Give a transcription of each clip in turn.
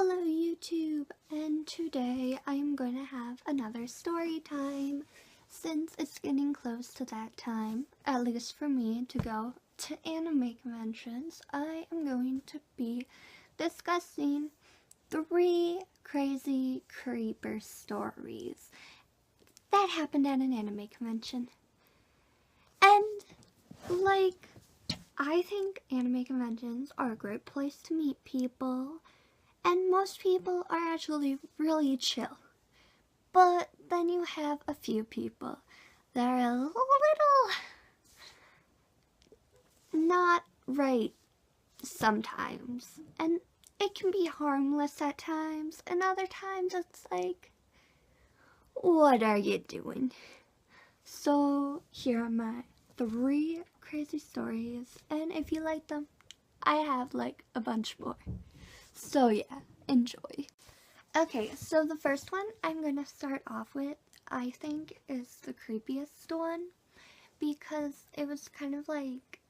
Hello YouTube, and today I am going to have another story time. Since it's getting close to that time, at least for me, to go to anime conventions, I am going to be discussing 3 crazy creeper stories that happened at an anime convention. And, I think anime conventions are a great place to meet people. And most people are actually really chill. But then you have a few people that are a little not right sometimes. And it can be harmless at times, and other times it's like, what are you doing? So here are my 3 crazy stories, and if you like them, I have a bunch more. So yeah, enjoy. Okay, so the first one I'm going to start off with, I think, is the creepiest one, because it was kind of like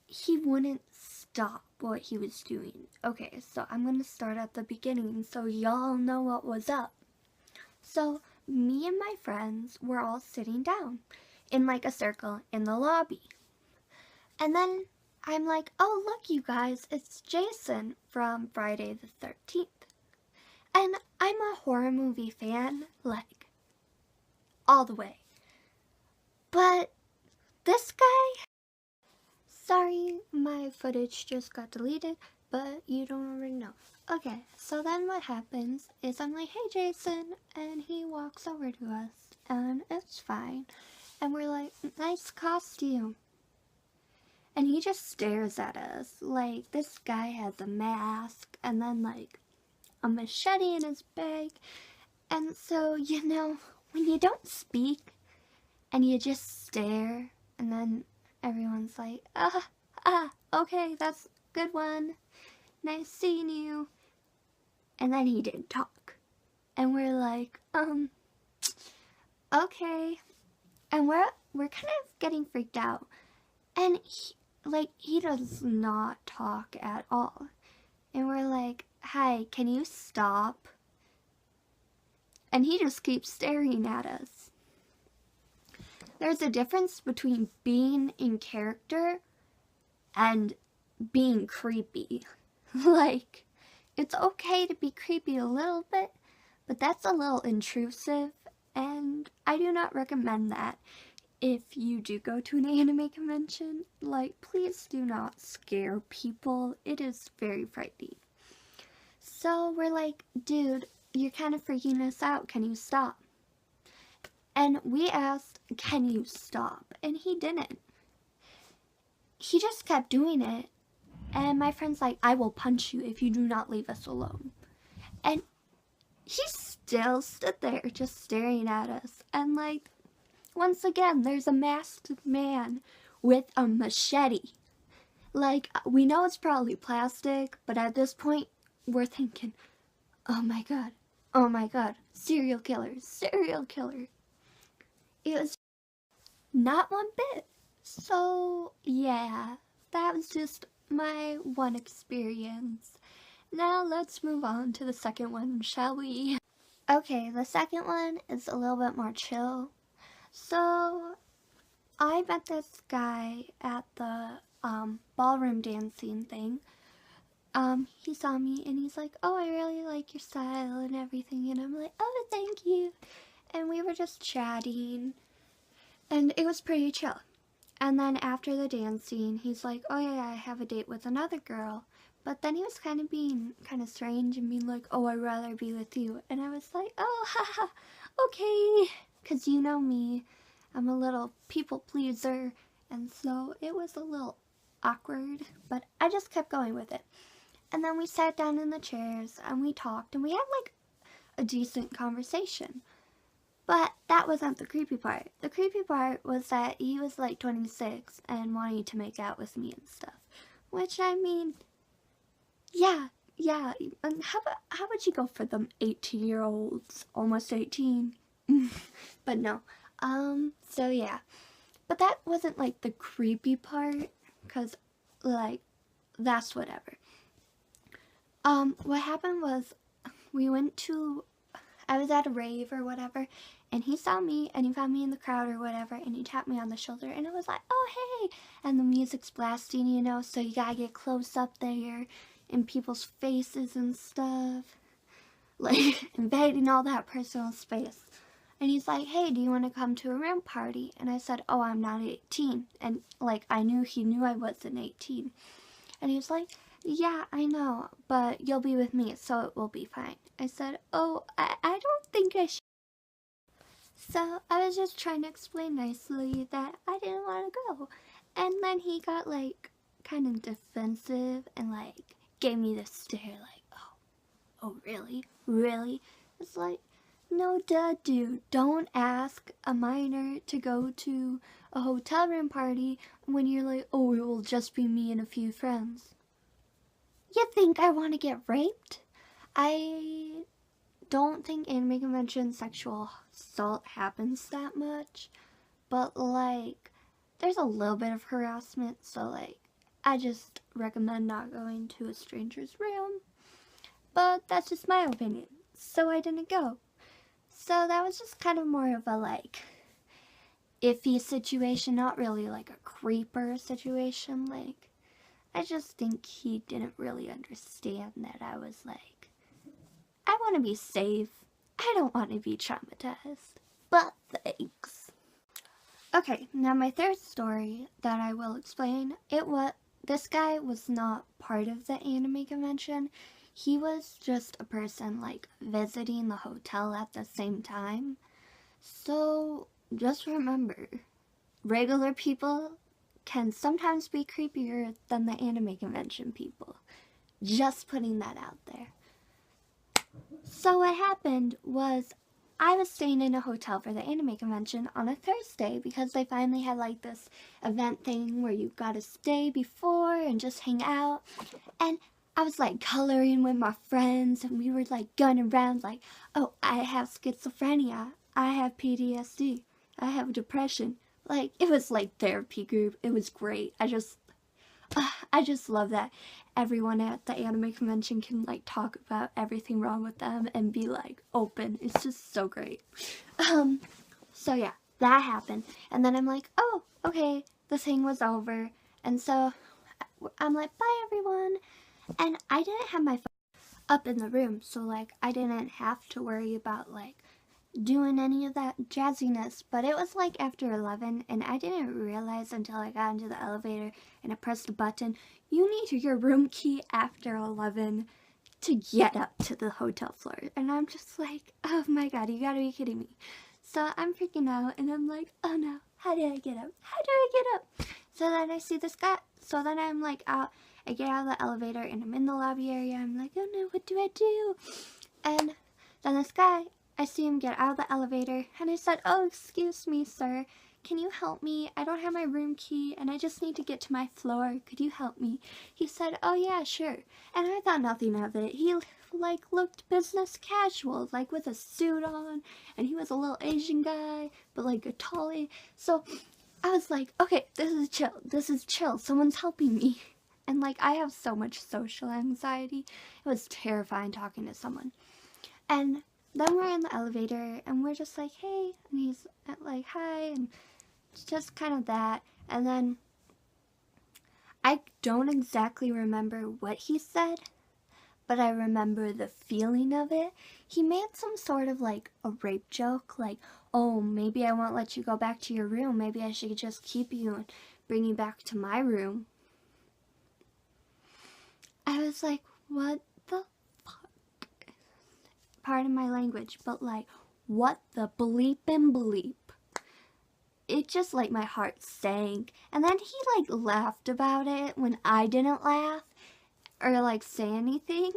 he wouldn't stop what he was doing. Okay, so I'm going to start at the beginning so y'all know what was up. So me and my friends were all sitting down in a circle in the lobby. And then I'm like, oh look you guys, it's Jason from Friday the 13th. And I'm a horror movie fan, all the way. But this guy, sorry my footage just got deleted, but you don't already know. Okay, so then what happens is I'm like, hey Jason, and he walks over to us, and it's fine. And we're like, nice costume. And he just stares at us. This guy has a mask and then a machete in his bag. And so, when you don't speak and you just stare, and then everyone's like, okay, that's a good one. Nice seeing you. And then he didn't talk. And we're like, okay. And we're kind of getting freaked out. And he does not talk at all. And we're like, hi, can you stop? And he just keeps staring at us. There's a difference between being in character and being creepy. It's okay to be creepy a little bit, but that's a little intrusive, and I do not recommend that. If you do go to an anime convention, please do not scare people. It is very frightening. So we're like, dude, you're kind of freaking us out. Can you stop? And we asked, can you stop? And he didn't. He just kept doing it. And my friend's like, I will punch you if you do not leave us alone. And he still stood there just staring at us. And once again, there's a masked man with a machete. We know it's probably plastic, but at this point, we're thinking, oh my god, serial killer. It was not one bit. So, yeah, that was just my one experience. Now let's move on to the second one, shall we? Okay, the second one is a little bit more chill. So, I met this guy at the ballroom dancing thing. He saw me and he's like, oh, I really like your style and everything. And I'm like, oh, thank you. And we were just chatting, and it was pretty chill. And then after the dancing, he's like, oh yeah, I have a date with another girl. But then he was kind of being kind of strange and being like, oh, I'd rather be with you. And I was like, oh, haha, okay. Because you know me, I'm a little people pleaser. And so it was a little awkward, but I just kept going with it. And then we sat down in the chairs and we talked and we had a decent conversation. But that wasn't the creepy part. The creepy part was that he was 26 and wanting to make out with me and stuff. Which, I mean, yeah. And how about you go for them 18-year-olds, almost 18? But no. So yeah. But that wasn't the creepy part, because that's whatever. What happened was I was at a rave or whatever, and he saw me and he found me in the crowd or whatever, and he tapped me on the shoulder and it was like, oh hey, and the music's blasting, you know, so you gotta get close up there in people's faces and stuff, like invading all that personal space. And he's like, hey, do you want to come to a room party? And I said, oh, I'm not 18. And like, he knew I wasn't 18. And he was like, yeah, I know, but you'll be with me, so it will be fine. I said, oh, I don't think I should. So I was just trying to explain nicely that I didn't want to go. And then he got like kind of defensive and like gave me this stare like, oh, really? Really? It's like, no, duh, dude. Don't ask a minor to go to a hotel room party when you're like, oh, it will just be me and a few friends. You think I want to get raped? I don't think anime convention sexual assault happens that much, but like, there's a little bit of harassment, so like, I just recommend not going to a stranger's room. But that's just my opinion, so I didn't go. So that was just kind of more of a like iffy situation, not really like a creeper situation. Like, I just think he didn't really understand that I was like, I want to be safe. I don't want to be traumatized. But thanks. Okay, now my third story that I will explain, this guy was not part of the anime convention. He was just a person like visiting the hotel at the same time. So just remember, regular people can sometimes be creepier than the anime convention people. Just putting that out there. So what happened was I was staying in a hotel for the anime convention on a Thursday because they finally had like this event thing where you gotta stay before and just hang out. And I was like coloring with my friends and we were like going around like, oh, I have schizophrenia, I have PTSD, I have depression. Like, it was like therapy group. It was great. I just love that everyone at the anime convention can like talk about everything wrong with them and be like open. It's just so great. So yeah, that happened. And then I'm like, oh, okay, the thing was over. And so I'm like, bye everyone. And I didn't have my phone up in the room, so like I didn't have to worry about like doing any of that jazziness. But it was like after 11 and I didn't realize until I got into the elevator and I pressed a button, you need your room key after 11 to get up to the hotel floor. And I'm just like, oh my god, you gotta be kidding me. So I'm freaking out and I'm like, oh no, how do I get up? How do I get up? So then I see this guy. So then I'm like out, I get out of the elevator and I'm in the lobby area. I'm like, oh no, what do I do? And then this guy, I see him get out of the elevator and I said, oh, excuse me, sir. Can you help me? I don't have my room key and I just need to get to my floor. Could you help me? He said, oh yeah, sure. And I thought nothing of it. He like looked business casual, like with a suit on, and he was a little Asian guy, but like a tall. So I was like, okay, this is chill. This is chill. Someone's helping me. And like, I have so much social anxiety. It was terrifying talking to someone. And then we're in the elevator and we're just like, hey, and he's like, hi, and it's just kind of that. And then I don't exactly remember what he said, but I remember the feeling of it. He made some sort of like a rape joke, like, oh, maybe I won't let you go back to your room. Maybe I should just keep you and bring you back to my room. I was like, what the fuck? Pardon my language, but like, what the bleep and bleep? It just like my heart sank. And then he like laughed about it when I didn't laugh or like say anything.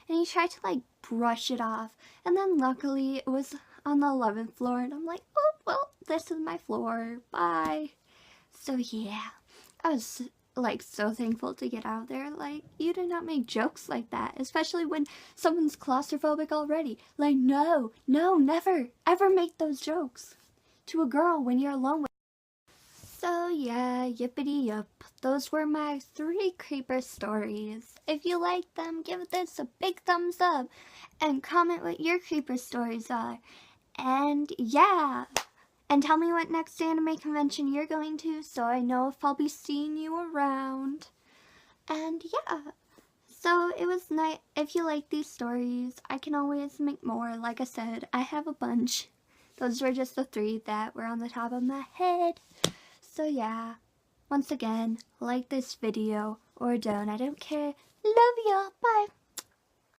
And he tried to like brush it off. And then luckily it was on the 11th floor and I'm like, oh, well, this is my floor. Bye. So yeah, I was like so thankful to get out of there. Like, you do not make jokes like that, especially when someone's claustrophobic already. Like, no, never, ever make those jokes to a girl when you're alone with her. So yeah, yippity yup. Those were my 3 creeper stories. If you liked them, give this a big thumbs up and comment what your creeper stories are. And yeah, and tell me what next anime convention you're going to so I know if I'll be seeing you around. And yeah, so it was nice. If you like these stories, I can always make more. Like I said, I have a bunch. Those were just the 3 that were on the top of my head. So yeah, once again, like this video or don't. I don't care. Love y'all. Bye.